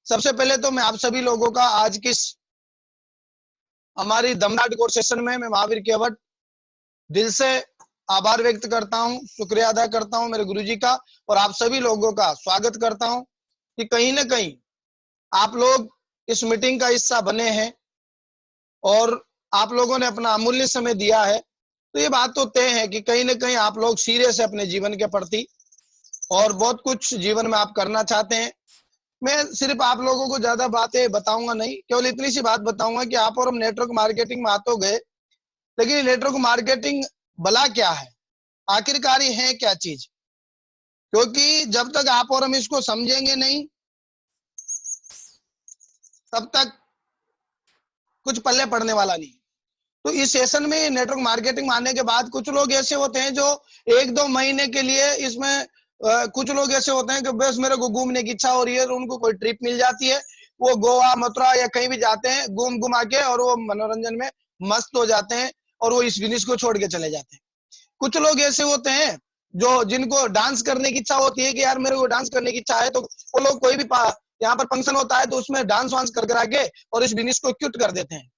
सबसे पहले तो मैं आप सभी लोगों का आज की हमारी दमदार कोर्स सेशन में मैं महावीर केवट दिल से आभार व्यक्त करता हूं, शुक्रिया अदा करता हूं मेरे गुरुजी का, और आप सभी लोगों का स्वागत करता हूं कि कहीं ना कहीं आप लोग इस मीटिंग का हिस्सा बने हैं और आप लोगों ने अपना अमूल्य समय दिया है। तो ये बात तो तय है कि कहीं ना कहीं आप लोग सीरियस है अपने जीवन के प्रति और बहुत कुछ जीवन में आप करना चाहते हैं। मैं सिर्फ आप लोगों को ज्यादा बातें बताऊंगा नहीं, केवल इतनी सी बात बताऊंगा कि आप और हम नेटवर्क मार्केटिंग में आ तो गए, लेकिन नेटवर्क मार्केटिंग भला क्या है, आखिरकार ये है क्या चीज? क्योंकि जब तक आप और हम इसको समझेंगे नहीं तब तक कुछ पल्ले पड़ने वाला नहीं। तो इस सेशन में नेटवर्क मार्केटिंग में आने के बाद कुछ लोग ऐसे होते हैं जो 1-2 महीने के लिए इसमें कुछ लोग ऐसे होते हैं कि बस मेरे को घूमने की इच्छा हो रही है, तो उनको कोई ट्रिप मिल जाती है, वो गोवा मथुरा या कहीं भी जाते हैं, घूम घुमा के और वो मनोरंजन में मस्त हो जाते हैं और वो इस बिजनेस को छोड़ के चले जाते हैं। कुछ लोग ऐसे होते हैं जो जिनको डांस करने की इच्छा होती है कि यार मेरे को डांस करने की इच्छा है, तो वो लोग कोई भी यहाँ पर फंक्शन होता है तो उसमें डांस वांस कर आके और इस बिजनेस को क्यूट कर देते हैं।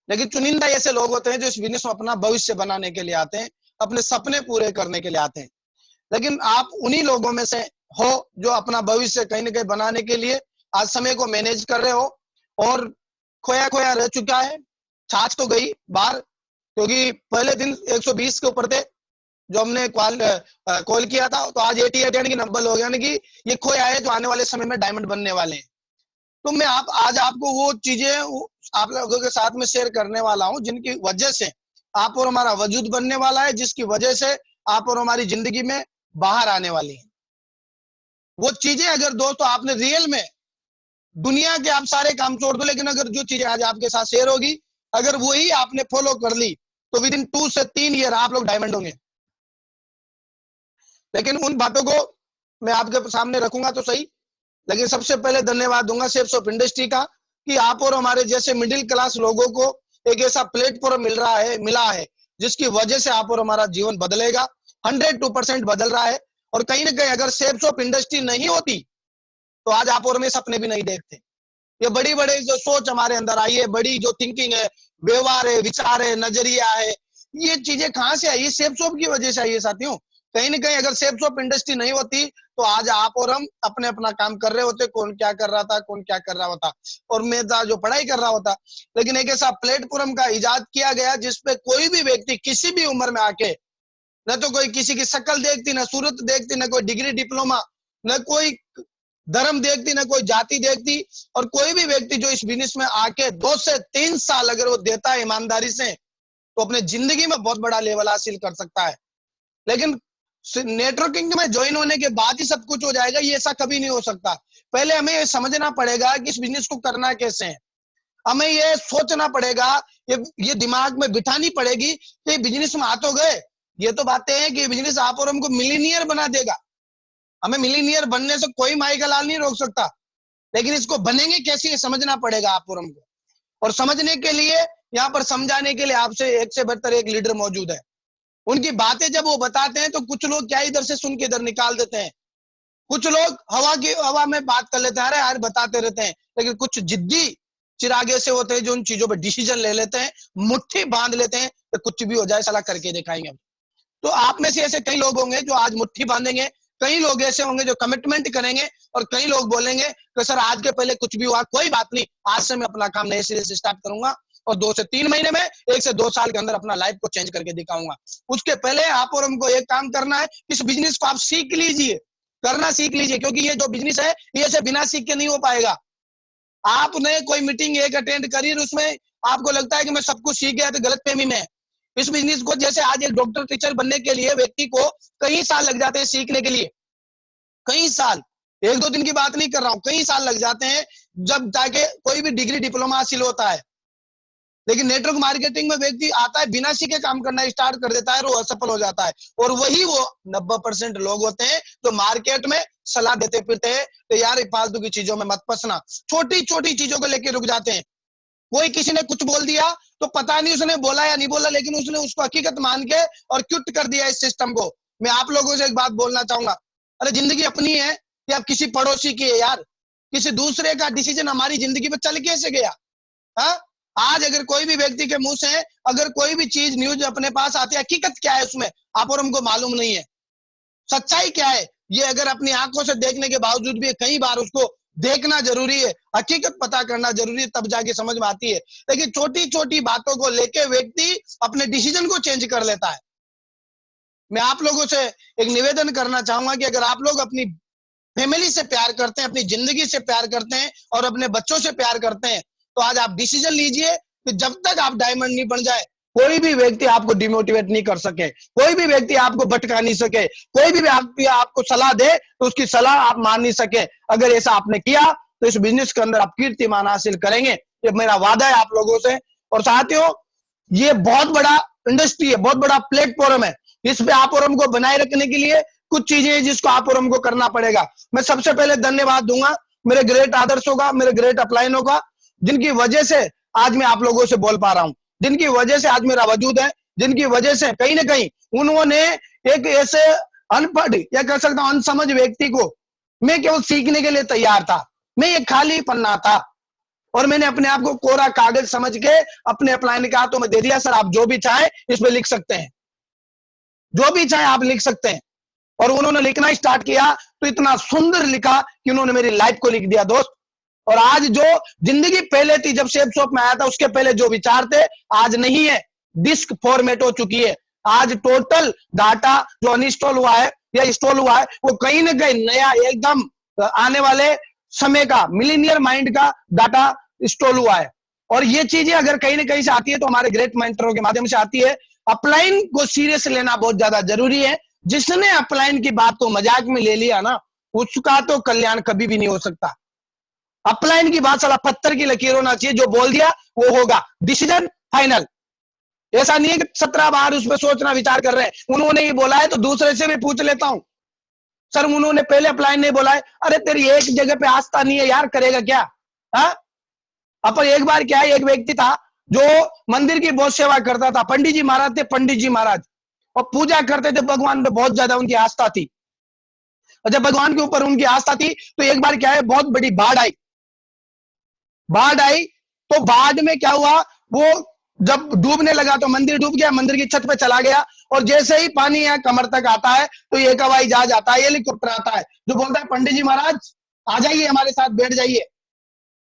लेकिन चुनिंदा ऐसे लोग होते हैं जो इस बिजनेस में अपना भविष्य बनाने के लिए आते हैं, अपने सपने पूरे करने के लिए आते हैं। लेकिन आप उन्हीं लोगों में से हो जो अपना भविष्य कहीं ना कहीं बनाने के लिए आज समय को मैनेज कर रहे हो और खोया खोया रह चुका है। छाछ तो गई बाहर, क्योंकि पहले दिन 120 के ऊपर थे जो हमने कॉल किया था, तो आज 88 की नंबर हो गया, यानी कि ये खोया है जो आने वाले समय में डायमंड बनने वाले हैं। तो मैं आज आपको वो चीजें आप लोगों के साथ में शेयर करने वाला हूं जिनकी वजह से आप और हमारा वजूद बनने वाला है, जिसकी वजह से आप और हमारी जिंदगी में बाहर आने वाली है। वो चीजें अगर दोस्तों आपने रियल में दुनिया के आप सारे काम छोड़ दो, लेकिन अगर जो चीजें आज आपके साथ शेयर होगी अगर वही आपने फॉलो कर ली तो विद इन 2 से 3 ईयर आप लोग डायमंड होंगे। लेकिन उन बातों को मैं आपके सामने रखूंगा तो सही, लेकिन सबसे पहले धन्यवाद दूंगा शेप्स ऑफ इंडस्ट्री का कि आप और हमारे जैसे मिडिल क्लास लोगों को एक ऐसा प्लेटफॉर्म मिला है जिसकी वजह से आप और हमारा जीवन बदलेगा, 102% बदल रहा है। और कहीं ना कहीं अगर शेप्स ऑफ इंडस्ट्री नहीं होती तो आज आप और हमें सपने भी नहीं देखते। ये बड़ी बड़ी जो सोच हमारे अंदर आई है, बड़ी जो थिंकिंग है, व्यवहार है, विचार है, नजरिया है, ये चीजें कहां से आई? शेप्स ऑफ की वजह से आई है साथियों। कहीं ना कहीं अगर शेप्स ऑफ इंडस्ट्री नहीं होती तो आज आप और हम अपने अपना काम कर रहे होते, कौन क्या कर रहा था, कौन क्या कर रहा होता, और मैं जो पढ़ाई कर रहा होता। लेकिन एक ऐसा प्लेटफॉर्म का इजाद किया गया जिसपे कोई भी व्यक्ति किसी भी उम्र में आके, न तो कोई किसी की शक्ल देखती, न सूरत देखती, न कोई डिग्री डिप्लोमा, न कोई धर्म देखती, न कोई जाति देखती, और कोई भी व्यक्ति जो इस बिजनेस में आके 2 से 3 साल अगर वो देता है ईमानदारी से तो अपने जिंदगी में बहुत बड़ा लेवल हासिल कर सकता है। लेकिन नेटवर्किंग में ज्वाइन होने के बाद ही सब कुछ हो जाएगा, ये ऐसा कभी नहीं हो सकता। पहले हमें ये समझना पड़ेगा कि इस बिजनेस को करना कैसे है। हमें ये सोचना पड़ेगा, ये दिमाग में बिठानी पड़ेगी कि बिजनेस में आ तो गए, ये तो बातें हैं कि बिजनेस आप और हमको मिलीनियर बना देगा। हमें मिलीनियर बनने से कोई माई का लाल नहीं रोक सकता, लेकिन इसको बनेंगे कैसे ये समझना पड़ेगा आप और हमको। और समझने के लिए यहाँ पर समझाने के लिए आपसे एक से बढ़कर एक लीडर मौजूद है। उनकी बातें जब वो बताते हैं तो कुछ लोग क्या इधर से सुन के इधर निकाल देते हैं, कुछ लोग हवा में बात कर लेते हैं, अरे यार बताते रहते हैं। लेकिन कुछ जिद्दी चिरागे से होते हैं जो उन चीजों पर डिसीजन ले लेते हैं, मुट्ठी बांध लेते हैं कि कुछ भी हो जाए साला करके दिखाएंगे। तो आप में से ऐसे कई लोग होंगे जो आज मुट्ठी बांधेंगे, कई लोग ऐसे होंगे जो कमिटमेंट करेंगे, और कई लोग बोलेंगे कि सर आज के पहले कुछ भी हुआ कोई बात नहीं, आज से मैं अपना काम नए सिरे से स्टार्ट करूंगा और 2 से 3 महीने में, 1 से 2 साल के अंदर अपना लाइफ को चेंज करके दिखाऊंगा। उसके पहले आप और हमको एक काम करना है, इस बिजनेस को आप सीख लीजिए, करना सीख लीजिए, क्योंकि ये जो बिजनेस है ये से बिना सीख के नहीं हो पाएगा। आपने कोई मीटिंग एक अटेंड करी, उसमें आपको लगता है कि मैं सब कुछ सीख गया, तो गलतफहमी में। इस बिजनेस को जैसे आज एक डॉक्टर टीचर बनने के लिए व्यक्ति को कई साल लग जाते हैं सीखने के लिए, कई साल, 1-2 दिन की बात नहीं कर रहा हूं, कई साल लग जाते हैं जब जाके कोई भी डिग्री डिप्लोमा हासिल होता है। लेकिन नेटवर्क मार्केटिंग में व्यक्ति आता है बिना सीखे काम करना स्टार्ट कर देता है और वो असफल हो जाता है। और वही वो 90% लोग होते हैं जो मार्केट में सलाह देते फिरते हैं तो यार फालतू की चीजों में मत फंसना, छोटी छोटी चीजों को लेकर रुक जाते हैं। कोई किसी ने कुछ बोल दिया तो पता नहीं उसने बोला या नहीं बोला, लेकिन उसने उसको हकीकत मान के और क्यूट कर दिया इस सिस्टम को। मैं आप लोगों से एक बात बोलना चाहूंगा, अरे जिंदगी अपनी है या आप किसी पड़ोसी की है यार। किसी दूसरे का डिसीजन हमारी जिंदगी में चल कैसे गया? हाँ, आज अगर कोई भी व्यक्ति के मुंह से अगर कोई भी चीज न्यूज अपने पास आती है, हकीकत क्या है उसमें आप और हमको मालूम नहीं है, सच्चाई क्या है ये अगर अपनी आंखों से देखने के बावजूद भी कई बार उसको देखना जरूरी है, हकीकत पता करना जरूरी है, तब जाके समझ में आती है। लेकिन छोटी छोटी बातों को लेके व्यक्ति अपने डिसीजन को चेंज कर लेता है। मैं आप लोगों से एक निवेदन करना चाहूंगा कि अगर आप लोग अपनी फैमिली से प्यार करते हैं, अपनी जिंदगी से प्यार करते हैं और अपने बच्चों से प्यार करते हैं, तो आज आप डिसीजन लीजिए कि जब तक आप डायमंड नहीं बन जाए कोई भी व्यक्ति आपको डिमोटिवेट नहीं कर सके, कोई भी व्यक्ति आपको भटका नहीं सके, कोई भी व्यक्ति आपको सलाह दे तो उसकी सलाह आप मान नहीं सके। अगर ऐसा आपने किया तो इस बिजनेस के अंदर आप कीर्तिमान हासिल करेंगे, ये मेरा वादा है आप लोगों से। और साथियों, ये बहुत बड़ा इंडस्ट्री है, बहुत बड़ा प्लेटफॉर्म है, इस पे आप और हमको बनाए रखने के लिए कुछ चीजें हैं जिसको आप और हमको करना पड़ेगा। मैं सबसे पहले धन्यवाद दूंगा मेरे ग्रेट आदर्शों का, मेरे ग्रेट अपलाइनों का, जिनकी वजह से आज मैं आप लोगों से बोल पा रहा हूं, जिनकी वजह से आज मेरा वजूद है, जिनकी वजह से कहीं ना कहीं उन्होंने एक ऐसे अनपढ़ या कह सकता हूं अनसमझ व्यक्ति को, मैं केवल सीखने के लिए तैयार था, मैं एक खाली पन्ना था और मैंने अपने आप को कोरा कागज समझ के अपने अपलाइन का तो मैं दे दिया, सर आप जो भी चाहे इसमें लिख सकते हैं, जो भी चाहे आप लिख सकते हैं। और उन्होंने लिखना स्टार्ट किया तो इतना सुंदर लिखा कि उन्होंने मेरी लाइफ को लिख दिया दोस्त। और आज जो जिंदगी पहले थी जब शेप शॉप में आया था, उसके पहले जो विचार थे आज नहीं है, डिस्क फॉर्मेट हो चुकी है। आज टोटल डाटा जो अनइंस्टॉल हुआ है या इंस्टॉल हुआ है वो कहीं ना कहीं नया एकदम आने वाले समय का मिलीनियर माइंड का डाटा इंस्टॉल हुआ है। और ये चीजें अगर कहीं ना कहीं से आती है तो हमारे ग्रेट मेंटरों के माध्यम से आती है। अपलाइन को सीरियस लेना बहुत ज्यादा जरूरी है। जिसने अपलाइन की बात को मजाक में ले लिया ना, उसका तो कल्याण कभी भी नहीं हो सकता। अपलाइन की बात साला पत्थर की लकीर होना चाहिए, जो बोल दिया वो होगा, डिसीजन फाइनल। ऐसा नहीं है कि 17 बार उसमें सोचना विचार कर रहे हैं, उन्होंने ही बोला है तो दूसरे से भी पूछ लेता हूं, सर उन्होंने पहले अपलाइन नहीं बोला है, अरे तेरी एक जगह पे आस्था नहीं है यार, करेगा क्या? हाँ, अपन एक बार क्या है, एक व्यक्ति था जो मंदिर की बहुत सेवा करता था, पंडित जी महाराज थे, पंडित जी महाराज, और पूजा करते थे, भगवान पे बहुत ज्यादा उनकी आस्था थी। और जब भगवान के ऊपर उनकी आस्था थी तो एक बार क्या है, बहुत बड़ी बाढ़ आई। बाढ़ आई तो बाढ़ में क्या हुआ, वो जब डूबने लगा तो मंदिर डूब गया, मंदिर की छत पे चला गया। और जैसे ही पानी यहाँ कमर तक आता है तो एक हवाई जहाज आता है, हेलीकॉप्टर आता है, जो बोलता है पंडित जी महाराज आ जाइए हमारे साथ बैठ जाइए।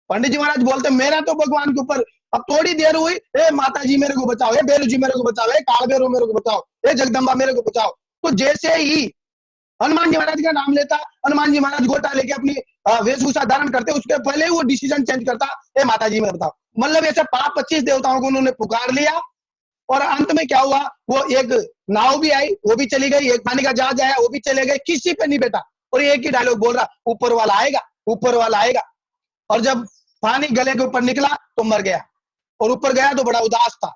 पंडित जी महाराज बोलते मेरा तो भगवान के ऊपर, अब थोड़ी देर हुई, ए माता जी मेरे को बचाओ, ए बेलू जी मेरे को बचाओ, ए काल बेरू मेरे को बचाओ, ए जगदम्बा मेरे को बचाओ। तो जैसे ही हनुमान जी महाराज का नाम लेता, हनुमान जी महाराज गोटा लेके अपनी वेशभूषा धारण करते, उसके पहले वो डिसीजन चेंज करता, ए माता जी मेरे बताओ। मतलब ऐसे 25 देवताओं को उन्होंने पुकार लिया। और अंत में क्या हुआ, वो एक नाव भी आई, वो भी चली गई, एक पानी का जहाज आया, वो भी चले गए, किसी पे नहीं बैठा। और एक ही डायलॉग बोल रहा, ऊपर वाला आएगा, ऊपर वाला आएगा। और जब पानी गले के ऊपर निकला तो मर गया, और ऊपर गया तो बड़ा उदास था।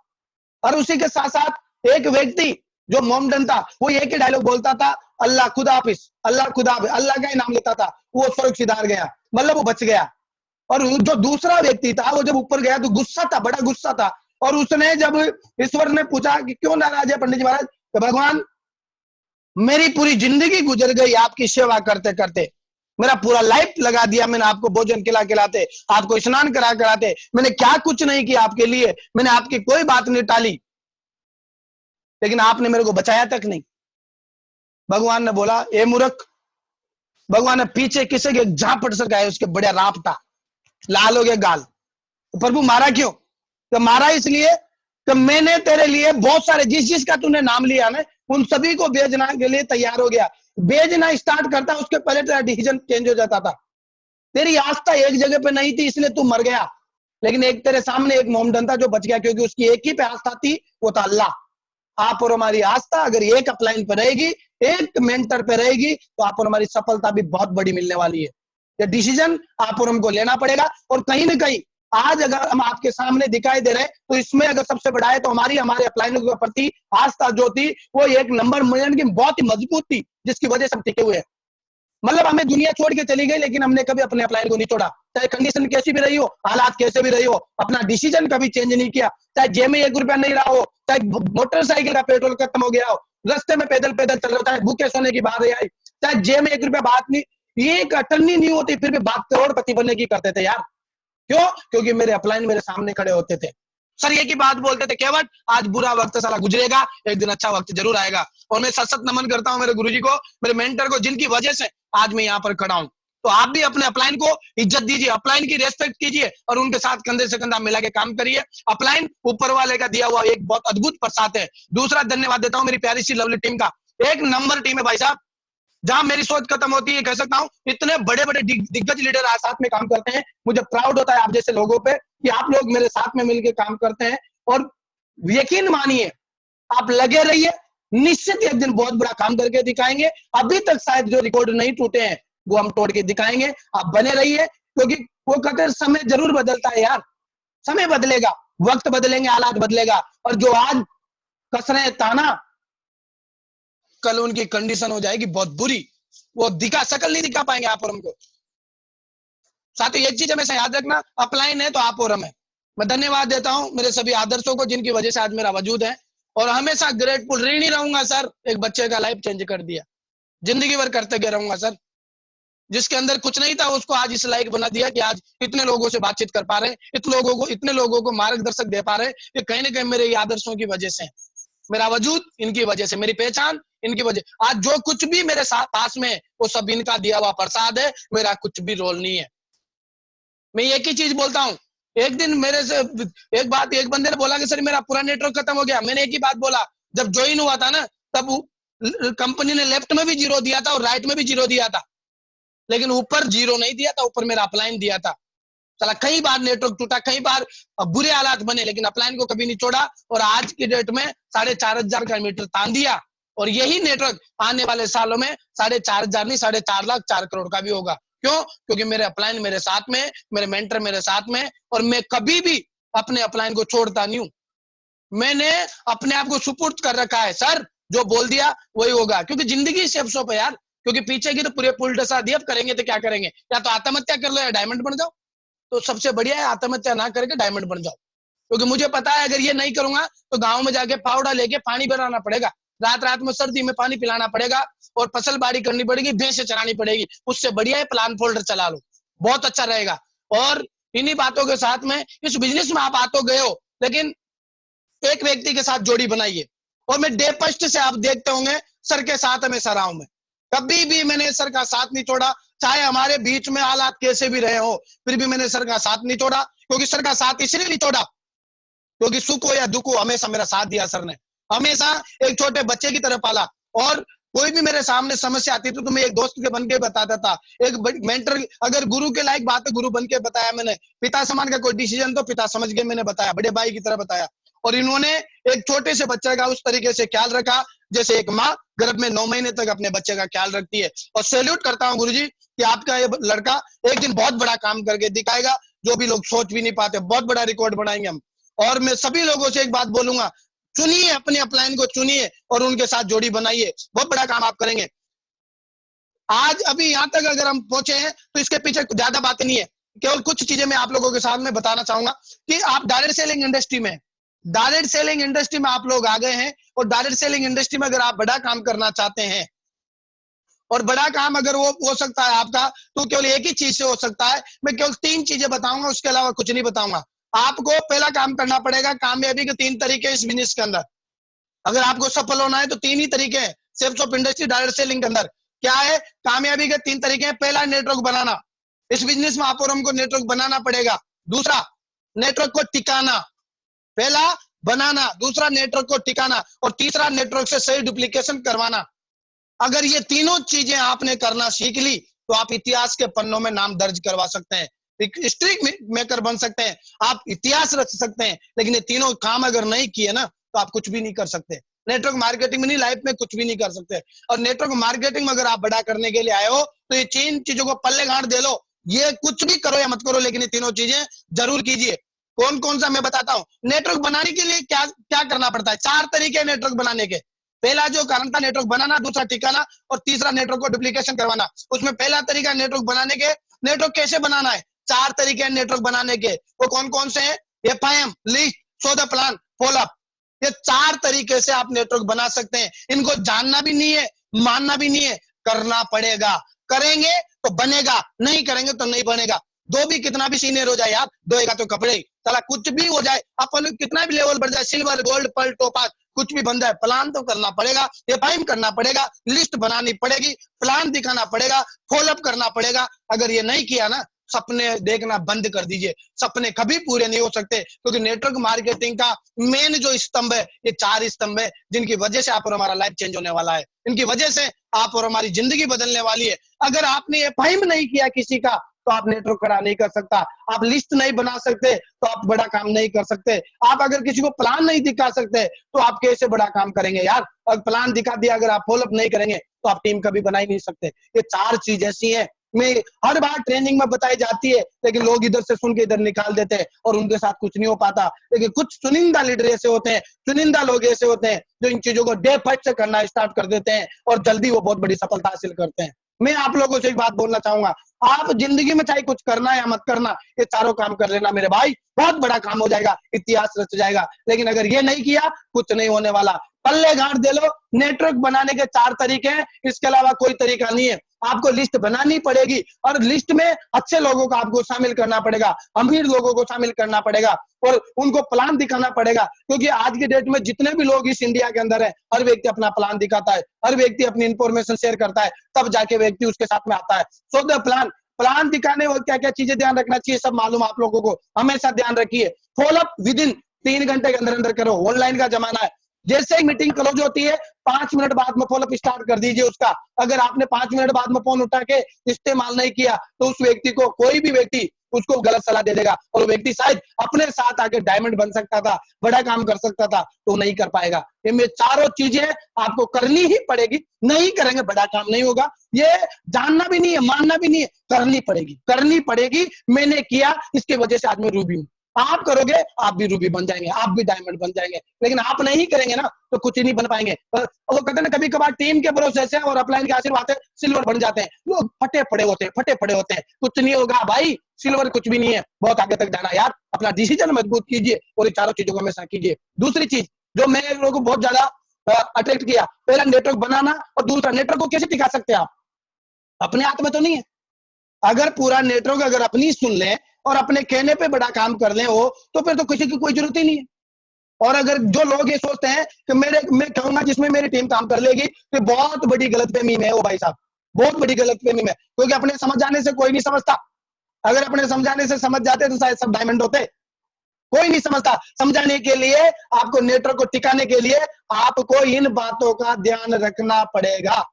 और उसी के साथ साथ एक व्यक्ति जो मोमडन था, वो एक ही डायलॉग बोलता था, अल्लाह खुदा हाफिज, अल्लाह खुदा हाफिज, अल्लाह का ही नाम लेता था, वो स्वर्ग सिधार गया, मतलब वो बच गया। और जो दूसरा व्यक्ति था वो जब ऊपर गया तो गुस्सा था, बड़ा गुस्सा था। और उसने जब ईश्वर ने पूछा कि क्यों नाराज है पंडित जी महाराज, तो भगवान मेरी पूरी जिंदगी गुजर गई आपकी सेवा करते करते, मेरा पूरा लाइफ लगा दिया मैंने आपको भोजन खिला खिलाते, आपको स्नान करा कराते, मैंने क्या कुछ नहीं किया आपके लिए, मैंने आपकी कोई बात नहीं टाली, लेकिन आपने मेरे को बचाया तक नहीं। भगवान ने बोला ए मूर्ख, भगवान ने पीछे किसे के झापड़ से गाए, उसके बढ़िया रापटा लाल हो गया गाल। तो प्रभु मारा क्यों? तो मारा इसलिए कि मैंने तेरे लिए बहुत सारे जिस जिसका तूने नाम लिया ना, उन सभी को भेजना के लिए तैयार हो गया। भेजना स्टार्ट करता उसके पहले तेरा डिसीजन चेंज हो जाता था। तेरी आस्था एक जगह पे नहीं थी इसलिए तू मर गया, लेकिन एक तेरे सामने एक मोमडन था जो बच गया, क्योंकि उसकी एक ही पे आस्था थी, वो था अल्लाह। आप और हमारी आस्था अगर एक अपलाइन पे रहेगी, एक मेंटर पे रहेगी, तो आप और हमारी सफलता भी बहुत बड़ी मिलने वाली है। ये डिसीजन आप और हमको लेना पड़ेगा। और कहीं ना कहीं आज अगर हम आपके सामने दिखाई दे रहे हैं तो इसमें अगर सबसे बड़ा है तो हमारे अपलाइनों के प्रति आस्था जो थी वो एक नंबर की बहुत ही मजबूत थी, जिसकी वजह से हम टिके हुए हैं। मतलब हमें दुनिया छोड़ के चली गई लेकिन हमने कभी अपने अपलाइन को नहीं छोड़ा, चाहे कंडीशन कैसी भी रही हो, हालात कैसे भी रही हो, अपना डिसीजन कभी चेंज नहीं किया। चाहे जेब में 1 रुपया नहीं रहा हो, चाहे मोटरसाइकिल का पेट्रोल खत्म हो गया हो, रास्ते में पैदल पैदल चल रहा हो, चाहे भूखे सोने की बात आई, चाहे जेब में 1 रुपया बात नहीं ये एक अटर्नी नहीं होती, फिर भी बात करोड़पति बनने की करते थे यार। क्यों? क्योंकि मेरे अपलाइन मेरे सामने खड़े होते थे। सर एक ही बात बोलते थे, केवट आज बुरा वक्त साला गुजरेगा, एक दिन अच्छा वक्त जरूर आएगा। और मैं सत सत नमन करता हूं मेरे गुरुजी को, मेरे मेंटर को, जिनकी वजह से आज मैं यहाँ पर खड़ा हूं। तो आप भी अपने अपलाइन को इज्जत दीजिए, अपलाइन की रेस्पेक्ट कीजिए और उनके साथ कंधे से कंधा मिला के काम करिए। अपलाइन ऊपर वाले का दिया हुआ एक बहुत अद्भुत प्रसाद है। दूसरा धन्यवाद देता हूं मेरी प्यारी सी लवली टीम का, एक नंबर टीम है भाई साहब। जहां मेरी सोच खत्म होती है, कह सकता हूं इतने बड़े बड़े दिग्गज लीडर आज साथ में काम करते हैं। मुझे प्राउड होता है आप जैसे लोगों पे कि आप लोग मेरे साथ में मिलकर काम करते हैं। और यकीन मानिए, आप लगे रहिए, निश्चित एक दिन बहुत बड़ा काम करके दिखाएंगे। अभी तक शायद जो रिकॉर्ड नहीं टूटे हैं वो हम तोड़ के दिखाएंगे। आप बने रहिए, क्योंकि वो कहते समय जरूर बदलता है यार, समय बदलेगा, वक्त बदलेंगे, हालात बदलेगा। और जो आज कस रहे ताना, कल उनकी कंडीशन हो जाएगी बहुत बुरी, वो शकल नहीं दिखा पाएंगे आप और हमको। साथ ही एक चीज हमेशा याद रखना, अपलाइन है तो आप और हम है। मैं धन्यवाद देता हूं मेरे सभी आदर्शों को, जिनकी वजह से आज मेरा वजूद है। और हमेशा ग्रेटफुल ऋणी रहूंगा सर। एक बच्चे का लाइफ चेंज कर दिया, जिंदगी भर करते गए रहूंगा सर। जिसके अंदर कुछ नहीं था उसको आज इस लायक बना दिया कि आज इतने लोगों से बातचीत कर पा रहे हैं, इतने लोगों को मार्गदर्शक दे पा रहे हैं। ये कहीं ना कहीं मेरे आदर्शों की वजह से, मेरा वजूद इनकी वजह से, मेरी पहचान इनकी वजह। आज जो कुछ भी मेरे साथ पास में वो सब इनका दिया हुआ प्रसाद है, मेरा कुछ भी रोल नहीं है। मैं एक ही चीज बोलता हूँ, एक दिन मेरे से एक बंदे ने बोला कि सर मेरा पूरा नेटवर्क खत्म हो गया। मैंने एक ही बात बोला, जब ज्वाइन हुआ था ना तब कंपनी ने लेफ्ट में भी 0 दिया था और राइट में भी 0 दिया था, लेकिन ऊपर 0 नहीं दिया था, ऊपर मेरा अपलाइन दिया था। चला कई बार नेटवर्क टूटा, कई बार बुरे हालात बने, लेकिन अपलाइन को कभी नहीं छोड़ा। और आज की डेट में 4,500 का मीटर तान दिया। और यही नेटवर्क आने वाले सालों में 4,500 नहीं 4.5 लाख 4 करोड़ का भी होगा। क्यों? क्योंकि मेरे अपलाइन मेरे साथ में, मेरे मेंटर मेरे साथ में, और मैं कभी भी अपने अपलाइन को छोड़ता नहीं हूं। मैंने अपने आप को सुपुर्द कर रखा है, सर जो बोल दिया वही होगा। क्योंकि जिंदगी से अफसोस है यार, क्योंकि पीछे की तो पूरे पुल डसा दिया। अब करेंगे तो क्या करेंगे, या तो आत्महत्या कर लो या डायमंड बन जाओ। तो सबसे बढ़िया है आत्महत्या ना करके डायमंड बन जाओ। क्योंकि मुझे पता है अगर ये नहीं करूंगा तो गांव में जाके फावड़ा लेके पानी बनाना पड़ेगा, रात रात में सर्दी में पानी पिलाना पड़ेगा, और फसल बाड़ी करनी पड़ेगी, भैंसे चरानी पड़ेगी। उससे बढ़िया है प्लान फोल्डर चला लो, बहुत अच्छा रहेगा। और इन्हीं बातों के साथ में इस बिजनेस में आप आ तो गए हो, लेकिन एक व्यक्ति के साथ जोड़ी बनाइए। और मैं डे फर्स्ट से आप देखते होंगे सर के साथ हमेशा रहा हूं। मैं कभी भी मैंने सर का साथ नहीं छोड़ा, चाहे हमारे बीच में हालात कैसे भी रहे हो, फिर भी मैंने सर का साथ नहीं छोड़ा। क्योंकि सर का साथ इसलिए नहीं छोड़ा क्योंकि सुख हो या दुख हो हमेशा मेरा साथ दिया सर ने। हमेशा एक छोटे बच्चे की तरह पाला। और कोई भी मेरे सामने समस्या आती थी तो मैं एक दोस्त के बन के बताता था, एक मेंटर, अगर गुरु के लायक बात है गुरु बन के बताया मैंने। पिता समान का कोई डिसीजन तो पिता समझ के मैंने बताया, बड़े भाई की तरह बताया। और इन्होंने एक छोटे से बच्चे का उस तरीके से ख्याल रखा जैसे एक माँ गर्भ में 9 महीने तक अपने बच्चे का ख्याल रखती है। और सैल्यूट करता हूँ गुरुजी कि आपका ये लड़का एक दिन बहुत बड़ा काम करके दिखाएगा, जो भी लोग सोच भी नहीं पाते। बहुत बड़ा रिकॉर्ड बनाएंगे हम। और मैं सभी लोगों से एक बात बोलूंगा, चुनिए अपने अपलाइन को, चुनिए और उनके साथ जोड़ी बनाइए, बहुत बड़ा काम आप करेंगे। आज अभी यहाँ तक अगर हम पहुंचे हैं तो इसके पीछे ज्यादा बातें नहीं है, केवल कुछ चीजें मैं आप लोगों के साथ में बताना चाहूंगा कि आप डायरेक्ट सेलिंग इंडस्ट्री में, डायरेक्ट सेलिंग इंडस्ट्री में आप लोग आ गए हैं। और डायरेक्ट सेलिंग इंडस्ट्री में अगर आप बड़ा काम करना चाहते हैं, और बड़ा काम अगर वो हो सकता है आपका, तो केवल एक ही चीज से हो सकता है। मैं केवल 3 चीजें बताऊंगा, उसके अलावा कुछ नहीं बताऊंगा। आपको पहला काम करना पड़ेगा, कामयाबी के 3 तरीके इस बिजनेस के अंदर। अगर आपको सफल होना है तो 3 ही तरीके हैं sales of industry direct selling के अंदर। क्या है? कामयाबी के 3 तरीके हैं। पहला, नेटवर्क बनाना। इस बिजनेस में आप और हमको नेटवर्क बनाना पड़ेगा। दूसरा, नेटवर्क को टिकाना। पहला बनाना, दूसरा नेटवर्क को टिकाना, और तीसरा नेटवर्क से सही डुप्लीकेशन करवाना। अगर ये तीनों चीजें आपने करना सीख ली तो आप इतिहास के पन्नों में नाम दर्ज करवा सकते हैं, स्ट्रीक मेकर बन सकते हैं, आप इतिहास रच सकते हैं। लेकिन ये तीनों काम अगर नहीं किए ना तो आप कुछ भी नहीं कर सकते। नेटवर्क मार्केटिंग में नहीं, लाइफ में कुछ भी नहीं कर सकते। और नेटवर्क मार्केटिंग में अगर आप बड़ा करने के लिए आए हो तो ये 3 चीजों को पल्ले गांठ दे लो। ये कुछ भी करो या मत करो, लेकिन ये तीनों चीजें जरूर कीजिए। कौन कौन सा मैं बताता हूँ। नेटवर्क बनाने के लिए क्या क्या करना पड़ता है। 4 तरीके नेटवर्क बनाने के। पहला जो कारण था नेटवर्क बनाना, दूसरा टिकाना, और तीसरा नेटवर्क को डुप्लीकेशन करवाना। उसमें पहला तरीका नेटवर्क बनाने के। नेटवर्क कैसे बनाना है? 4 तरीके हैं नेटवर्क बनाने के। वो कौन कौन से हैं? FIM, list, show the plan, follow up. ये 4 तरीके से आप नेटवर्क बना सकते हैं। इनको जानना भी नहीं है, मानना भी नहीं है, करना पड़ेगा। करेंगे तो बनेगा, नहीं करेंगे तो नहीं बनेगा। दो भी कितना भी सीनियर हो जाए यार, धोएगा तो कपड़े, साला कुछ भी हो जाए, अपन कितना भी लेवल बढ़ जाए, सिल्वर गोल्ड पर्ल टोपाज कुछ भी बन जाए, प्लान तो करना पड़ेगा, एफआईएम करना पड़ेगा, लिस्ट बनानी पड़ेगी, प्लान दिखाना पड़ेगा, फॉलोअप करना पड़ेगा। अगर ये नहीं किया ना, सपने देखना बंद कर दीजिए, सपने कभी पूरे नहीं हो सकते, क्योंकि नेटवर्क मार्केटिंग का मेन जो स्तंभ है, ये 4 स्तंभ है, जिनकी वजह से आप और हमारा लाइफ चेंज होने वाला है, इनकी वजह से आप और हमारी जिंदगी बदलने वाली है। अगर आपने एफआईएम नहीं किया किसी का, तो आप नेटवर्क खड़ा नहीं कर सकता, आप लिस्ट नहीं बना सकते तो आप बड़ा काम नहीं कर सकते, आप अगर किसी को प्लान नहीं दिखा सकते तो आप कैसे बड़ा काम करेंगे यार। अगर प्लान दिखा दिया, अगर आप फॉलोअप नहीं करेंगे तो आप टीम कभी बना ही नहीं सकते। ये 4 चीज ऐसी है, मैं हर बार ट्रेनिंग में बताई जाती है, लेकिन लोग इधर से सुन के इधर निकाल देते हैं और उनके साथ कुछ नहीं हो पाता। लेकिन कुछ चुनिंदा लीडर ऐसे होते हैं, चुनिंदा लोग ऐसे होते हैं जो इन चीजों को डे फट से करना स्टार्ट कर देते हैं और जल्दी वो बहुत बड़ी सफलता हासिल करते हैं। मैं आप लोगों से एक बात बोलना चाहूंगा, आप जिंदगी में चाहे कुछ करना या मत करना, ये चारों काम कर लेना मेरे भाई, बहुत बड़ा काम हो जाएगा, इतिहास रच जाएगा। लेकिन अगर ये नहीं किया, कुछ नहीं होने वाला। पल्ले गांठ दे लो, नेटवर्क बनाने के 4 तरीके हैं, इसके अलावा कोई तरीका नहीं है। आपको लिस्ट बनानी पड़ेगी और लिस्ट में अच्छे लोगों को आपको शामिल करना पड़ेगा, अमीर लोगों को शामिल करना पड़ेगा और उनको प्लान दिखाना पड़ेगा, क्योंकि आज के डेट में जितने भी लोग इस इंडिया के अंदर है, हर व्यक्ति अपना प्लान दिखाता है, हर व्यक्ति अपनी इंफॉर्मेशन शेयर करता है, तब जाके व्यक्ति उसके साथ में आता है। सो द प्लान दिखाने और क्या क्या चीजें ध्यान रखना चाहिए, सब मालूम आप लोगों को, हमेशा ध्यान रखिए। फॉलोअप विद इन 3 घंटे के अंदर अंदर करो, ऑनलाइन का जमाना है। जैसे ही मीटिंग क्लोज होती है, 5 मिनट बाद में फॉलोअप स्टार्ट कर दीजिए उसका। अगर आपने 5 मिनट बाद में फोन उठा के इस्तेमाल नहीं किया, तो उस व्यक्ति को, कोई भी व्यक्ति उसको गलत सलाह दे देगा और वो व्यक्ति शायद अपने साथ आके डायमंड बन सकता था, बड़ा काम कर सकता था, तो नहीं कर पाएगा। ये चारों चीजें आपको करनी ही पड़ेगी, नहीं करेंगे बड़ा काम नहीं होगा। ये जानना भी नहीं है, मानना भी नहीं है, करनी पड़ेगी। मैंने किया, इसकी वजह से आज मैं रूबी हूं। आप करोगे, आप भी रूबी बन जाएंगे, आप भी डायमंड बन जाएंगे। लेकिन आप नहीं करेंगे ना, तो कुछ ही नहीं बन पाएंगे। वो कहते हैं कभी कभार टीम के प्रोसेस है और अपलाइन के आशीर्वाद से सिल्वर बन जाते हैं। लोग फटे पड़े होते हैं, कुछ नहीं होगा भाई, सिल्वर कुछ भी नहीं है। बहुत आगे तक जाना यार, अपना डिसीजन मजबूत कीजिए और ये चारों चीजों को हमेशा कीजिए। दूसरी चीज जो मैंने लोगों को बहुत ज्यादा अट्रैक्ट किया, पहला नेटवर्क बनाना, और दूसरा नेटवर्क को कैसे टिका सकते हैं आप, अपने हाथ में तो नहीं है। अगर पूरा नेटवर्क अगर अपनी सुन ले और अपने कहने पे बड़ा काम कर ले वो, तो फिर तो किसी की कोई जरूरत ही नहीं है। और अगर जो लोग ये सोचते हैं कि मैं कहूंगा जिसमें मेरी टीम काम कर लेगी, तो बहुत बड़ी गलतफहमी में है वो भाई साहब, बहुत बड़ी गलतफहमी में। क्योंकि अपने समझ जाने से कोई नहीं समझता, अगर अपने समझाने से समझ जाते तो शायद सब डायमंड होते। कोई नहीं समझता। समझाने के लिए, आपको नेटवर्क को टिकाने के लिए आपको इन बातों का ध्यान रखना पड़ेगा।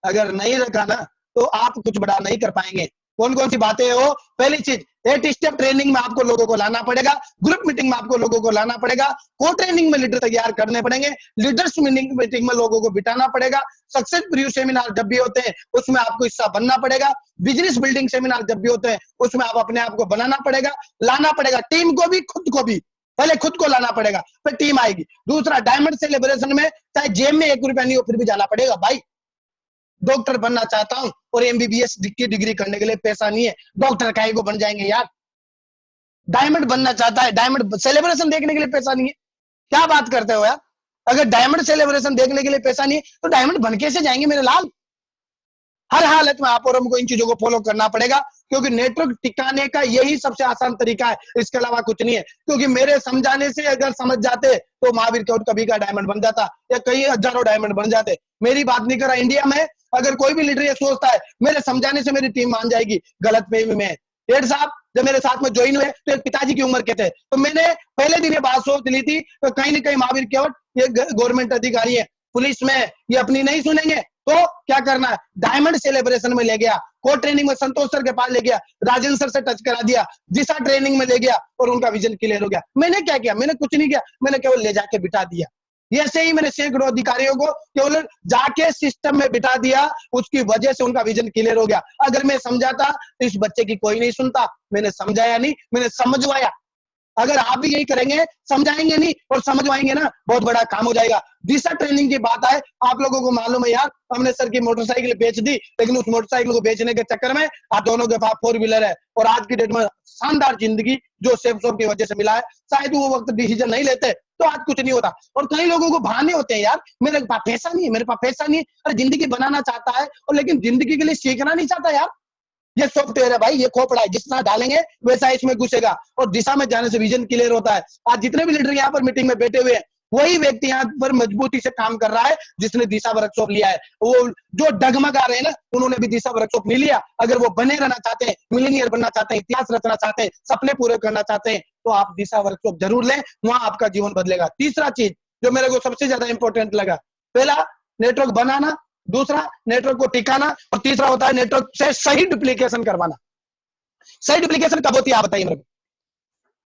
अगर नहीं रखा ना, तो आप कुछ बड़ा नहीं कर पाएंगे। कौन कौन सी बातें हो? पहली चीज, 8 स्टेप ट्रेनिंग में आपको लोगों को लाना पड़ेगा, ग्रुप मीटिंग में आपको लोगों को लाना पड़ेगा, को ट्रेनिंग में लीडर तैयार करने पड़ेंगे, लीडर्स मीटिंग में लोगों को बिठाना पड़ेगा, सक्सेस प्रीव्यू सेमिनार जब भी होते हैं उसमें आपको हिस्सा बनना पड़ेगा, बिजनेस बिल्डिंग सेमिनार जब भी होते हैं उसमें आप अपने आप को बनाना पड़ेगा, लाना पड़ेगा, टीम को भी खुद को भी। पहले खुद को लाना पड़ेगा, फिर टीम आएगी। दूसरा, डायमंड सेलिब्रेशन में चाहे जेब में 1 रुपया नहीं हो, फिर भी जाना पड़ेगा भाई। डॉक्टर बनना चाहता हूं और एमबीबीएस की डिग्री करने के लिए पैसा नहीं है, डॉक्टर काहे को बन जाएंगे यार। डायमंड बनना चाहता है, डायमंड सेलिब्रेशन देखने के लिए पैसा नहीं है, क्या बात करते हो यार। अगर डायमंड सेलिब्रेशन देखने के लिए पैसा नहीं है, तो डायमंड बन कैसे जाएंगे मेरे लाल। हर हालत में आप और हमको इन चीजों को फॉलो करना पड़ेगा, क्योंकि नेटवर्क टिकाने का यही सबसे आसान तरीका है, इसके अलावा कुछ नहीं है। क्योंकि मेरे समझाने से अगर समझ जाते तो महावीर केवट कभी का डायमंड बन जाता या कई हजारों डायमंड बन जाते। मेरी बात नहीं कर रहा, इंडिया में अगर कोई भी लीडर ये सोचता है मेरे समझाने से मेरी टीम मान जाएगी, गलत फहमी में। हेड साहब जब मेरे साथ में ज्वाइन हुए तो एक पिताजी की उम्र के थे, तो मैंने पहले दिन ये बात सोच ली थी तो कहीं ना कहीं महावीर केवट ये गवर्नमेंट अधिकारी है, पुलिस में, ये अपनी नहीं सुनेंगे, तो क्या करना है, डायमंड सेलिब्रेशन में ले गया, को ट्रेनिंग में संतोष सर के पास ले गया, राजेंद्र सर से टच करा दिया, दिशा ट्रेनिंग में ले गया और उनका विजन क्लियर हो गया। मैंने क्या किया? मैंने कुछ नहीं किया, मैंने केवल ले जाके बिठा दिया। ऐसे ही मैंने सैकड़ों अधिकारियों को केवल जाके सिस्टम में बिठा दिया, उसकी वजह से उनका विजन क्लियर हो गया। अगर मैं समझाता तो इस बच्चे की कोई नहीं सुनता, मैंने समझाया नहीं, मैंने समझवाया। अगर आप भी यही करेंगे, समझाएंगे नहीं और समझवाएंगे ना, बहुत बड़ा काम हो जाएगा। दिशा ट्रेनिंग की बात है, आप लोगों को मालूम है यार, हमने सर की मोटरसाइकिल बेच दी, लेकिन उस मोटरसाइकिल को बेचने के चक्कर में आप दोनों के पास 4 व्हीलर है और आज की डेट में शानदार जिंदगी जो सेफ शॉप की वजह से मिला है। शायद वो वक्त डिसीजन नहीं लेते तो आज कुछ नहीं होता। और कई लोगों को बहाने होते हैं यार, मेरे पास पैसा नहीं है, मेरे पास पैसा नहीं है। अरे जिंदगी बनाना चाहता है और लेकिन जिंदगी के लिए सीखना नहीं चाहता यार। ये सॉफ्टवेयर है भाई, ये खोपड़ा है, जितना डालेंगे वैसा इसमें घुसेगा और दिशा में जाने से विजन क्लियर होता है। आज जितने भी लीडर यहाँ पर मीटिंग में बैठे हुए हैं, वही व्यक्ति यहाँ पर मजबूती से काम कर रहा है जिसने दिशा वर्कशॉप लिया है। वो जो डगमगा रहे हैं ना, उन्होंने भी दिशा वर्कशॉप नहीं लिया। अगर वो बने रहना चाहते हैं, मिलीनियर बनना चाहते हैं, इतिहास रचना चाहते हैं, सपने पूरे करना चाहते हैं, तो आप दिशा वर्कशॉप जरूर लें, वहां आपका जीवन बदलेगा। तीसरा चीज जो मेरे को सबसे ज्यादा इंपॉर्टेंट लगा, पहला नेटवर्क बनाना, दूसरा नेटवर्क को टिकाना, और तीसरा होता है नेटवर्क से सही डुप्लीकेशन करवाना। सही डुप्लीकेशन कब होती है आप बताइए मेरे को?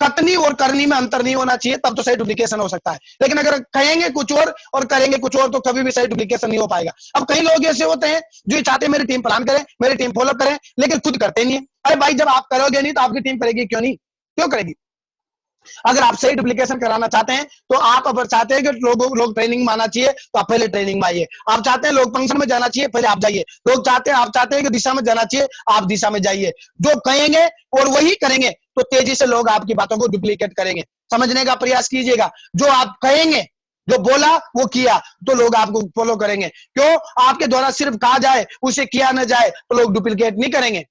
कथनी और करनी में अंतर नहीं होना चाहिए, तब तो सही डुप्लीकेशन हो सकता है। लेकिन अगर कहेंगे कुछ और करेंगे कुछ और, तो कभी भी सही डुप्लीकेशन नहीं हो पाएगा। अब कई लोग ऐसे होते हैं जो चाहते हैं मेरी टीम प्लान करे, मेरी टीम फॉलो करे, लेकिन खुद करते नहीं है। अरे भाई, जब आप करोगे नहीं तो आपकी टीम करेगी क्यों नहीं? क्यों करेगी? अगर आप सही डुप्लीकेशन कराना चाहते हैं, तो आप अगर चाहते हैं कि लोग ट्रेनिंग में आना चाहिए, तो आप पहले ट्रेनिंग में आइए। आप चाहते हैं लोग फंक्शन में जाना चाहिए, पहले आप जाइए। लोग आप चाहते हैं कि दिशा में जाना चाहिए, आप दिशा में जाइए। जो कहेंगे और वही करेंगे, तो तेजी से लोग आपकी बातों को डुप्लीकेट करेंगे। समझने का प्रयास कीजिएगा। जो आप कहेंगे, जो बोला वो किया, तो लोग आपको फॉलो करेंगे। क्यों? आपके द्वारा सिर्फ कहा जाए, उसे किया न जाए, तो लोग डुप्लीकेट नहीं करेंगे।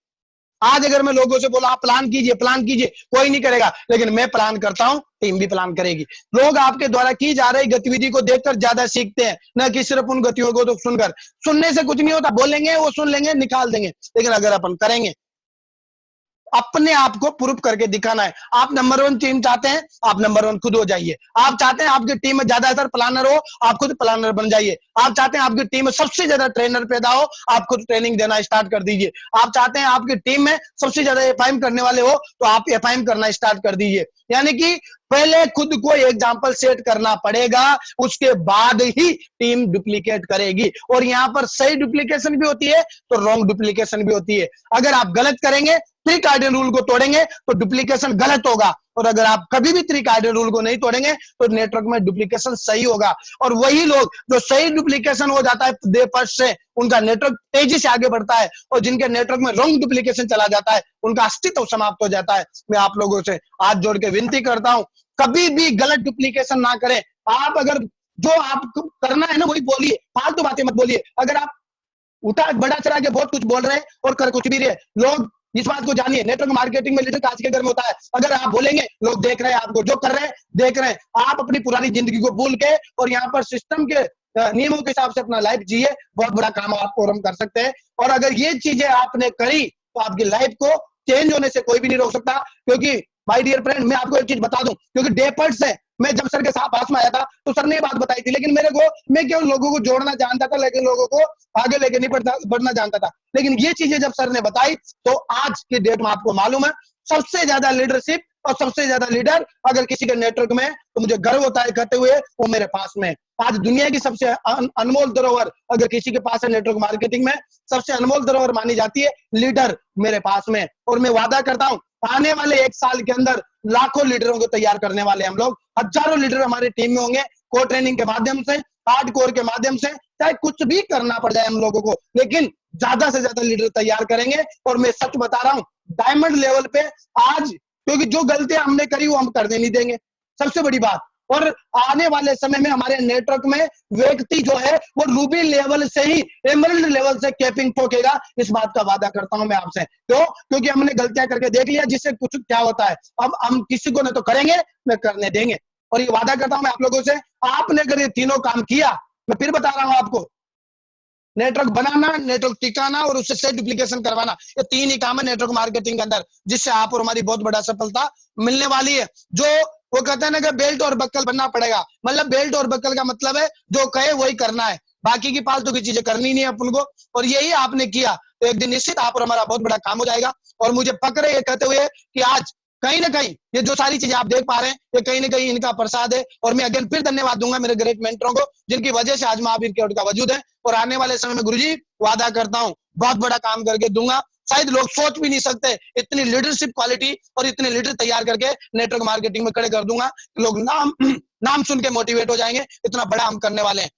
आज अगर मैं लोगों से बोला आप प्लान कीजिए, कोई नहीं करेगा। लेकिन मैं प्लान करता हूं, टीम भी प्लान करेगी। लोग आपके द्वारा की जा रही गतिविधि को देखकर ज्यादा सीखते हैं, न कि सिर्फ उन गतियों को तो सुनकर। सुनने से कुछ नहीं होता, बोलेंगे वो सुन लेंगे, निकाल देंगे। लेकिन अगर अपन करेंगे, अपने आप को प्रूफ करके दिखाना है। आप नंबर 1 टीम चाहते हैं, आप नंबर 1 खुद हो जाइए। आप चाहते हैं आपकी टीम में ज्यादातर प्लानर हो, आप खुद प्लानर बन जाइए। आप चाहते हैं आपकी टीम में सबसे ज्यादा ट्रेनर पैदा हो, आप खुद ट्रेनिंग देना स्टार्ट कर दीजिए। आप चाहते हैं आपकी टीम में सबसे ज्यादा एफआईएम करने वाले हो, तो आप एफआईएम करना स्टार्ट कर दीजिए। यानी कि पहले खुद को एग्जाम्पल सेट करना पड़ेगा, उसके बाद ही टीम डुप्लीकेट करेगी। और यहाँ पर सही डुप्लीकेशन भी होती है, तो रॉन्ग डुप्लीकेशन भी होती है। अगर आप गलत करेंगे, त्रिकार्डियल रूल को तोड़ेंगे, तो डुप्लीकेशन गलत होगा। और अगर आप कभी भी त्रिकार्डियल रूल को नहीं तोड़ेंगे, तो नेटवर्क में डुप्लीकेशन सही होगा। और वही लोग जो सही डुप्लीकेशन हो जाता है डे पर से, उनका नेटवर्क तेजी से आगे बढ़ता है। और जिनके नेटवर्क में रॉन्ग डुप्लीकेशन चला जाता है, उनका अस्तित्व समाप्त हो जाता है। मैं आप लोगों से हाथ जोड़ के विनती करता हूं, कभी भी गलत डुप्लीकेशन ना करें। आप अगर जो आपको करना है ना, वही बोलिए, फालतू बातें मत बोलिए। अगर आप उठा बड़ा चढ़ा के बहुत कुछ बोल रहे हैं और कर कुछ भी रहे, लोग इस बात को जानिए, नेटवर्क मार्केटिंग में लीडर कांच के घर में होता है। अगर आप बोलेंगे, लोग देख रहे हैं आपको, जो कर रहे हैं देख रहे हैं। आप अपनी पुरानी जिंदगी को भूल के और यहाँ पर सिस्टम के नियमों के हिसाब से अपना लाइफ जिए, बहुत बड़ा काम आप और हम कर सकते हैं। और अगर ये चीजें आपने करी, तो आपकी लाइफ को चेंज होने से कोई भी नहीं रोक सकता। क्योंकि माय डियर फ्रेंड, मैं आपको एक चीज बता दूं, क्योंकि डेपर्ट्स है, मैं जब सर के साथ पास में आया था, तो सर ने ये बात बताई थी, लेकिन मैं केवल लोगों को जोड़ना जानता था, लेकिन लोगों को आगे लेके नहीं बढ़ना जानता था। लेकिन ये चीजें जब सर ने बताई, तो आज की डेट में आपको मालूम है, सबसे ज्यादा लीडरशिप और सबसे ज्यादा लीडर अगर किसी के नेटवर्क में, तो मुझे गर्व होता है कहते हुए, वो मेरे पास में। आज दुनिया की सबसे अनमोल धरोहर अगर किसी के पास है नेटवर्क मार्केटिंग में, सबसे अनमोल धरोहर मानी जाती है लीडर मेरे पास में। और मैं वादा करता हूं, आने वाले 1 साल के अंदर लाखों लीडरों को तैयार करने वाले हम लोग। हजारों लीडर हमारी टीम में होंगे, को ट्रेनिंग के माध्यम से, हार्ड कोर के माध्यम से, चाहे कुछ भी करना पड़ जाए हम लोगों को, लेकिन ज्यादा से ज्यादा लीडर तैयार करेंगे। और मैं सच बता रहा हूं, डायमंड लेवल पे आज, क्योंकि जो गलतियां हमने करी वो हम करने नहीं देंगे, सबसे बड़ी बात। और आने वाले समय में हमारे नेटवर्क में व्यक्ति जो है, वो रूबी लेवल से ही एमरल्ड लेवल से कैपिंग ठोकेगा, इस बात का वादा करता हूं मैं आपसे। क्यों? क्योंकि हमने गलतियां करके देख लिया, जिससे कुछ क्या होता है। अब हम किसी को न तो करेंगे, न करने देंगे। और ये वादा करता हूं मैं आप लोगों से, आपने अगर ये तीनों काम किया, मैं फिर बता रहा हूं आपको, नेटवर्क बनाना, नेटवर्क टिकाना और उससे सेट डुप्लीकेशन करवाना, ये 3 ही काम है नेटवर्क मार्केटिंग के अंदर, जिससे आप और हमारी बहुत बड़ा सफलता मिलने वाली है। जो वो कहते हैं ना कि बेल्ट और बक्कल बनना पड़ेगा, मतलब बेल्ट और बक्कल का मतलब है जो कहे वही करना है, बाकी की फालतू की चीजें करनी नहीं है अपन को। और यही आपने किया, तो एक दिन निश्चित आप और हमारा बहुत बड़ा काम हो जाएगा। और मुझे पकड़े ये कहते हुए कि आज कहीं ना कहीं ये जो सारी चीजें आप देख पा रहे हैं, ये कहीं ना कहीं इनका प्रसाद है। और मैं अगेन फिर धन्यवाद दूंगा मेरे ग्रेट मेंटरों को, जिनकी वजह से आज महावीर केवट का वजूद है। और आने वाले समय में गुरुजी वादा करता हूं, बहुत बड़ा काम करके दूंगा। शायद लोग सोच भी नहीं सकते, इतनी लीडरशिप क्वालिटी और इतने लीडर तैयार करके नेटवर्क मार्केटिंग में खड़े कर दूंगा, लोग नाम सुन के मोटिवेट हो जाएंगे, इतना बड़ा हम करने वाले हैं।